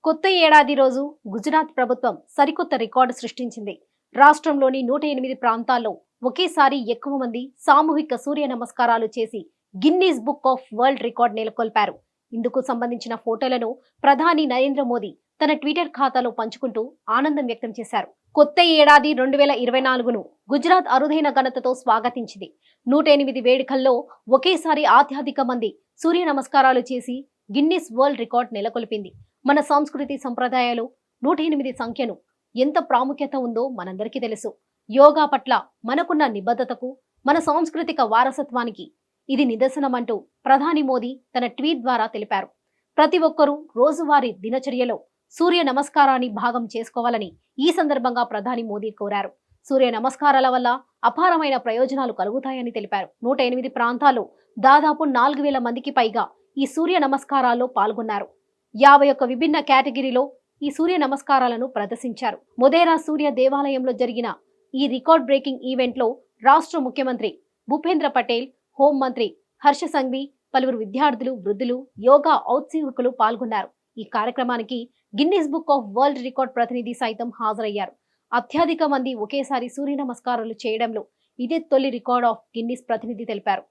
కొత్త ఏడాది రోజు గుజరాత్ ప్రభుత్వం సరికొత్త రికార్డు సృష్టించింది. రాష్ట్రంలోని 108 ప్రాంతాల్లో ఒకేసారి ఎక్కువ మంది సామూహిక సూర్య నమస్కారాలు చేసి Guinness book of world record నెలకొల్పారు. ఇందుకు సంబంధించిన ఫోటోలను ప్రధాని నరేంద్ర మోదీ తన ట్విట్టర్ ఖాతాలో పంచుకుంటూ ఆనందం వ్యక్తం చేశారు. కొత్త ఏడాది 2024ను గుజరాత్ అరుదైన ఘనతతో స్వాగతించింది. 108 వేడుకల్లో ఒకేసారి అత్యధిక మంది సూర్య నమస్కారాలు చేసి గిన్నిస్ వరల్డ్ రికార్డ్ నెలకొల్పింది. మన సంస్కృతి సంప్రదాయాలు 108 సంఖ్యను ఎంత ప్రాముఖ్యత ఉందో మనందరికీ తెలుసు. యోగా పట్ల మనకున్న నిబద్ధతకు, మన సాంస్కృతిక వారసత్వానికి ఇది నిదర్శనమంటూ ప్రధాని మోదీ తన ట్వీట్ ద్వారా తెలిపారు. ప్రతి ఒక్కరూ రోజువారీ దినచర్యలో సూర్య నమస్కారాన్ని భాగం చేసుకోవాలని ఈ సందర్భంగా ప్రధాని మోదీ కోరారు. సూర్య నమస్కారాల వల్ల అపారమైన ప్రయోజనాలు కలుగుతాయని తెలిపారు. 108 ప్రాంతాల్లో దాదాపు 4000 మందికి పైగా ఈ సూర్య నమస్కారాల్లో పాల్గొన్నారు. 51 విభిన్న కేటగిరీలో ఈ సూర్య నమస్కారాలను ప్రదర్శించారు. మొదేరా సూర్య దేవాలయంలో జరిగిన ఈ రికార్డ్ బ్రేకింగ్ ఈవెంట్ లో రాష్ట్ర ముఖ్యమంత్రి భూపేంద్ర పటేల్, హోంమంత్రి హర్ష సంఘవి, పలువురు విద్యార్థులు, వృద్ధులు, యోగా ఔత్సాహికులు పాల్గొన్నారు. ఈ కార్యక్రమానికి Guinness book of world record ప్రతినిధి సైతం హాజరయ్యారు. అత్యధిక మంది ఒకేసారి సూర్య నమస్కారాలు చేయడంలో ఇదే తొలి రికార్డ్ ఆఫ్ గిన్నిస్ ప్రతినిధి తెలిపారు.